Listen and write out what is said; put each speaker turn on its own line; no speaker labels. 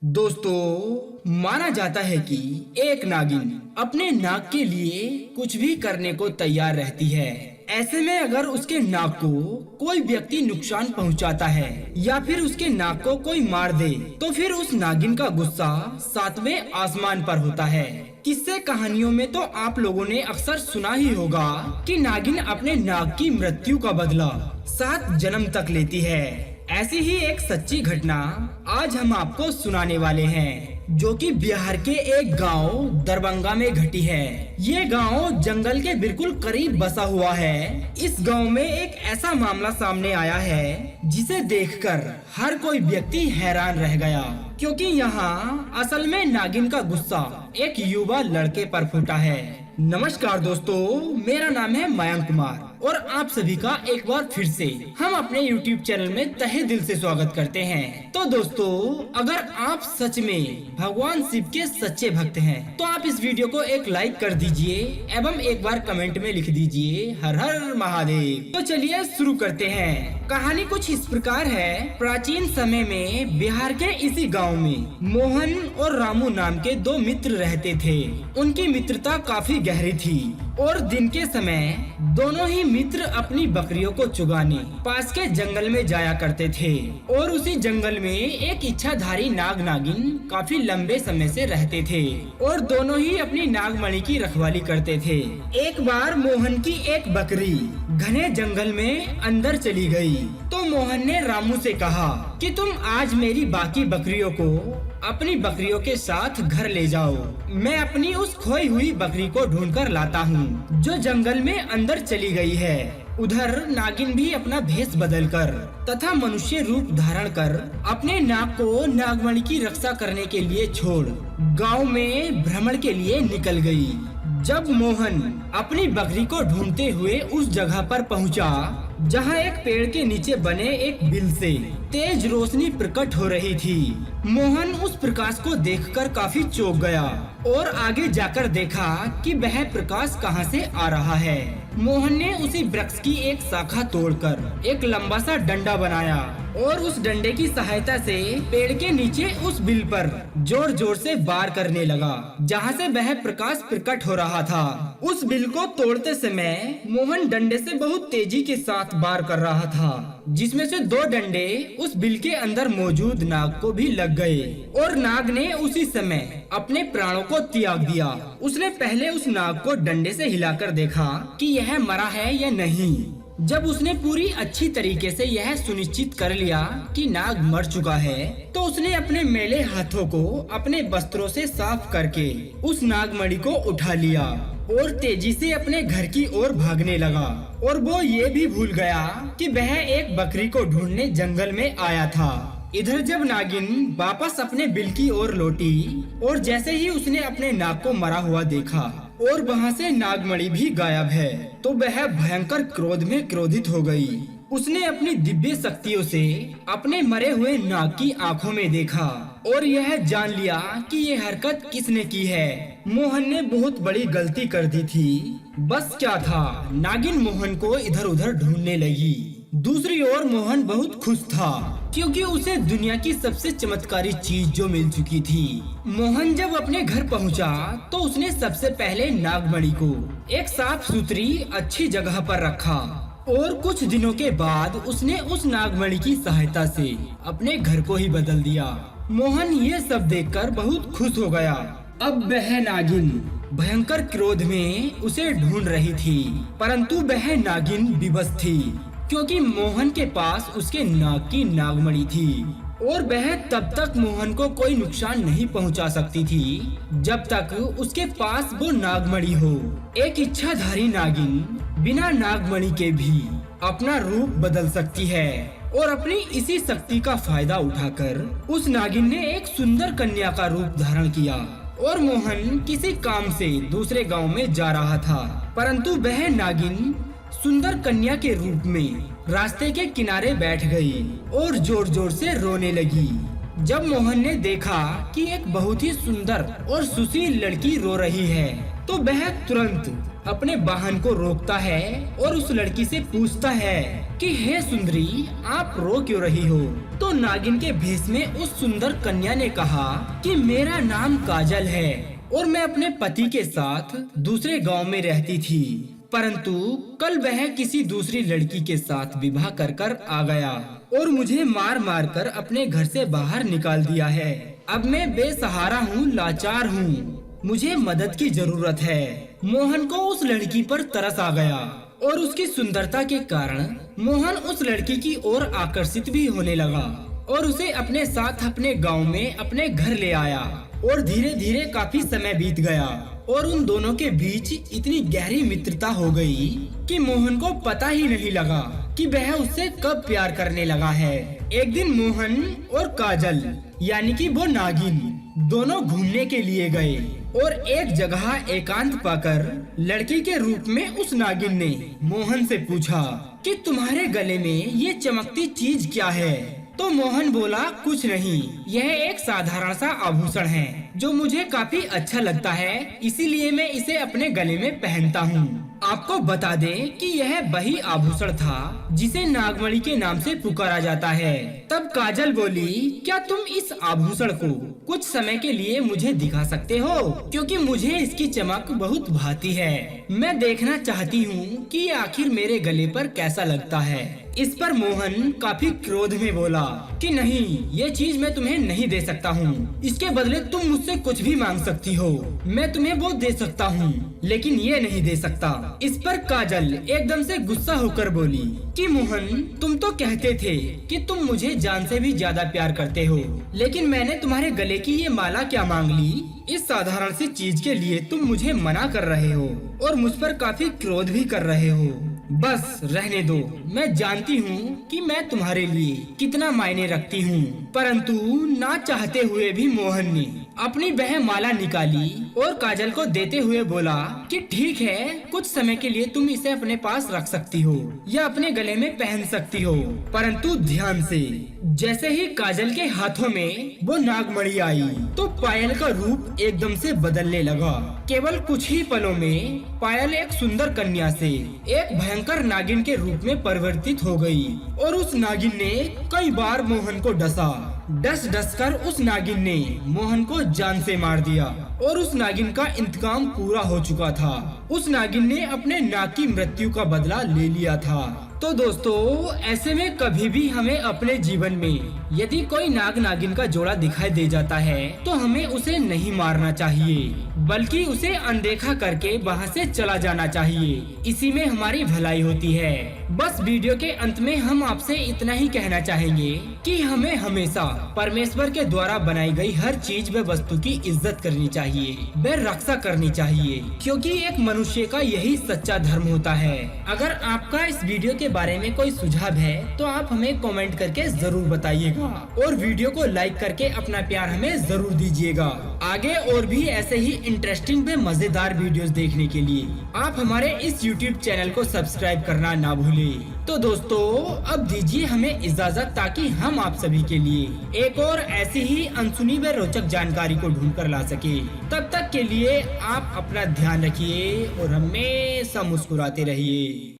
दोस्तों, माना जाता है कि एक नागिन अपने नाक के लिए कुछ भी करने को तैयार रहती है। ऐसे में अगर उसके नाक को कोई व्यक्ति नुकसान पहुंचाता है या फिर उसके नाक को कोई मार दे तो फिर उस नागिन का गुस्सा सातवें आसमान पर होता है। किस्से कहानियों में तो आप लोगों ने अक्सर सुना ही होगा कि नागिन अपने नाक की मृत्यु का बदला 7 जन्म तक लेती है। ऐसी ही एक सच्ची घटना आज हम आपको सुनाने वाले हैं, जो कि बिहार के एक गांव दरभंगा में घटी है। ये गांव जंगल के बिल्कुल करीब बसा हुआ है। इस गांव में एक ऐसा मामला सामने आया है जिसे देखकर हर कोई व्यक्ति हैरान रह गया, क्योंकि यहाँ असल में नागिन का गुस्सा एक युवा लड़के पर फूटा है। नमस्कार दोस्तों, मेरा नाम है मयंक कुमार और आप सभी का एक बार फिर से हम अपने YouTube चैनल में तहे दिल से स्वागत करते हैं। तो दोस्तों, अगर आप सच में भगवान शिव के सच्चे भक्त हैं, तो आप इस वीडियो को एक लाइक कर दीजिए एवं एक बार कमेंट में लिख दीजिए हर हर महादेव। तो चलिए शुरू करते हैं। कहानी कुछ इस प्रकार है। प्राचीन समय में बिहार के इसी गाँव में मोहन और रामू नाम के 2 मित्र रहते थे। उनकी मित्रता काफी गहरी थी और दिन के समय दोनों ही मित्र अपनी बकरियों को चुगाने पास के जंगल में जाया करते थे। और उसी जंगल में एक इच्छाधारी नाग नागिन काफी लंबे समय से रहते थे और दोनों ही अपनी नागमणि की रखवाली करते थे। एक बार मोहन की एक बकरी घने जंगल में अंदर चली गई, तो मोहन ने रामू से कहा कि तुम आज मेरी बाकी बकरियों को अपनी बकरियों के साथ घर ले जाओ। मैं अपनी उस खोई हुई बकरी को ढूंढकर लाता हूँ जो जंगल में अंदर चली गई है। उधर नागिन भी अपना भेष बदलकर तथा मनुष्य रूप धारण कर अपने नाग को नागमणि की रक्षा करने के लिए छोड़ गांव में भ्रमण के लिए निकल गई। जब मोहन अपनी बकरी को ढूंढते हुए उस जगह पर पहुंचा जहां एक पेड़ के नीचे बने एक बिल से तेज रोशनी प्रकट हो रही थी, मोहन उस प्रकाश को देखकर काफी चौंक गया और आगे जाकर देखा कि वह प्रकाश कहां से आ रहा है। मोहन ने उसी वृक्ष की एक शाखा तोड़कर एक लंबा सा डंडा बनाया और उस डंडे की सहायता से पेड़ के नीचे उस बिल पर जोर जोर से वार करने लगा जहां से वह प्रकाश प्रकट हो रहा था। उस बिल को तोड़ते समय मोहन डंडे से बहुत तेजी के साथ वार कर रहा था, जिसमें से 2 डंडे उस बिल के अंदर मौजूद नाग को भी लग गए और नाग ने उसी समय अपने प्राणों को त्याग दिया। उसने पहले उस नाग को डंडे से हिलाकर देखा कि यह मरा है या नहीं। जब उसने पूरी अच्छी तरीके से यह सुनिश्चित कर लिया कि नाग मर चुका है, तो उसने अपने मैले हाथों को अपने वस्त्रों से साफ करके उस नागमणि को उठा लिया और तेजी से अपने घर की ओर भागने लगा। और वो ये भी भूल गया कि वह एक बकरी को ढूंढने जंगल में आया था। इधर जब नागिन वापस अपने बिल की ओर लौटी और जैसे ही उसने अपने नाग को मरा हुआ देखा और वहाँ से नागमणि भी गायब है, तो वह भयंकर क्रोध में क्रोधित हो गई। उसने अपनी दिव्य शक्तियों से अपने मरे हुए नाग की आंखों में देखा और यह जान लिया कि ये हरकत किसने की है। मोहन ने बहुत बड़ी गलती कर दी थी। बस क्या था, नागिन मोहन को इधर उधर ढूंढने लगी। दूसरी ओर मोहन बहुत खुश था क्योंकि उसे दुनिया की सबसे चमत्कारी चीज जो मिल चुकी थी। मोहन जब अपने घर पहुंचा तो उसने सबसे पहले नागमणि को एक साफ सुथरी अच्छी जगह पर रखा और कुछ दिनों के बाद उसने उस नागमणि की सहायता से अपने घर को ही बदल दिया। मोहन ये सब देखकर बहुत खुश हो गया। अब वह नागिन भयंकर क्रोध में उसे ढूंढ रही थी, परंतु वह नागिन विवश थी क्योंकि मोहन के पास उसके नाग की नागमणि थी और वह तब तक मोहन को कोई नुकसान नहीं पहुंचा सकती थी जब तक उसके पास वो नागमणि हो। एक इच्छाधारी नागिन बिना नागमणि के भी अपना रूप बदल सकती है और अपनी इसी शक्ति का फायदा उठाकर उस नागिन ने एक सुंदर कन्या का रूप धारण किया। और मोहन किसी काम से दूसरे गांव में जा रहा था, परंतु वह नागिन सुंदर कन्या के रूप में रास्ते के किनारे बैठ गई और जोर जोर से रोने लगी। जब मोहन ने देखा कि एक बहुत ही सुंदर और सुशील लड़की रो रही है, तो वह तुरंत अपने वाहन को रोकता है और उस लड़की से पूछता है कि हे सुंदरी, आप रो क्यों रही हो। तो नागिन के भेष में उस सुंदर कन्या ने कहा कि मेरा नाम काजल है और मैं अपने पति के साथ दूसरे गांव में रहती थी, परंतु कल वह किसी दूसरी लड़की के साथ विवाह कर आ गया और मुझे मार मार कर अपने घर से बाहर निकाल दिया है। अब मैं बेसहारा हूँ, लाचार हूँ, मुझे मदद की जरूरत है। मोहन को उस लड़की पर तरस आ गया और उसकी सुंदरता के कारण मोहन उस लड़की की ओर आकर्षित भी होने लगा और उसे अपने साथ अपने गांव में अपने घर ले आया। और धीरे धीरे काफी समय बीत गया और उन दोनों के बीच इतनी गहरी मित्रता हो गई कि मोहन को पता ही नहीं लगा कि वह उससे कब प्यार करने लगा है। एक दिन मोहन और काजल यानी कि वो नागिन दोनों घूमने के लिए गए और एक जगह एकांत पाकर लड़की के रूप में उस नागिन ने मोहन से पूछा कि तुम्हारे गले में ये चमकती चीज क्या है। तो मोहन बोला, कुछ नहीं, यह एक साधारण सा आभूषण है जो मुझे काफी अच्छा लगता है, इसीलिए मैं इसे अपने गले में पहनता हूँ। आपको बता दें कि यह वही आभूषण था जिसे नागमणि के नाम से पुकारा जाता है। तब काजल बोली, क्या तुम इस आभूषण को कुछ समय के लिए मुझे दिखा सकते हो, क्योंकि मुझे इसकी चमक बहुत भाती है। मैं देखना चाहती हूँ कि आखिर मेरे गले पर कैसा लगता है। इस पर मोहन काफी क्रोध में बोला कि नहीं, ये चीज मैं तुम्हें नहीं दे सकता हूँ। इसके बदले तुम मुझसे कुछ भी मांग सकती हो, मैं तुम्हें वो दे सकता हूँ, लेकिन ये नहीं दे सकता। इस पर काजल एकदम से गुस्सा होकर बोली कि मोहन, तुम तो कहते थे कि तुम मुझे जान से भी ज्यादा प्यार करते हो, लेकिन मैंने तुम्हारे गले की ये माला क्या मांग ली। इस साधारण सी चीज के लिए तुम मुझे मना कर रहे हो और मुझ पर काफी क्रोध भी कर रहे हो। बस रहने दो, मैं जानती हूँ कि मैं तुम्हारे लिए कितना मायने रखती हूँ। परंतु ना चाहते हुए भी मोहन ने अपनी वह माला निकाली और काजल को देते हुए बोला कि ठीक है, कुछ समय के लिए तुम इसे अपने पास रख सकती हो या अपने गले में पहन सकती हो, परंतु ध्यान से। जैसे ही काजल के हाथों में वो नागमणि आई तो पायल का रूप एकदम से बदलने लगा। केवल कुछ ही पलों में पायल एक सुंदर कन्या से एक भयंकर नागिन के रूप में परिवर्तित हो गई और उस नागिन ने कई बार मोहन को डसा। डस कर उस नागिन ने मोहन को जान से मार दिया और उस नागिन का इंतकाम पूरा हो चुका था। उस नागिन ने अपने नाग की मृत्यु का बदला ले लिया था। तो दोस्तों, ऐसे में कभी भी हमें अपने जीवन में यदि कोई नाग नागिन का जोड़ा दिखाई दे जाता है तो हमें उसे नहीं मारना चाहिए, बल्कि उसे अनदेखा करके वहाँ से चला जाना चाहिए। इसी में हमारी भलाई होती है। बस वीडियो के अंत में हम आपसे इतना ही कहना चाहेंगे कि हमें हमेशा परमेश्वर के द्वारा बनाई गई हर चीज व वस्तु की इज्जत करनी चाहिए, व रक्षा करनी चाहिए, क्योंकि एक मनुष्य का यही सच्चा धर्म होता है। अगर आपका इस वीडियो के बारे में कोई सुझाव है तो आप हमें कमेंट करके जरूर बताइएगा और वीडियो को लाइक करके अपना प्यार हमें जरूर दीजिएगा। आगे और भी ऐसे ही इंटरेस्टिंग व मजेदार वीडियोस देखने के लिए आप हमारे इस YouTube चैनल को सब्सक्राइब करना ना भूलें। तो दोस्तों, अब दीजिए हमें इजाजत, ताकि हम आप सभी के लिए एक और ऐसी ही अनसुनी व रोचक जानकारी को ढूंढ कर ला सके। तब तक के लिए आप अपना ध्यान रखिए और हमेशा मुस्कुराते रहिए।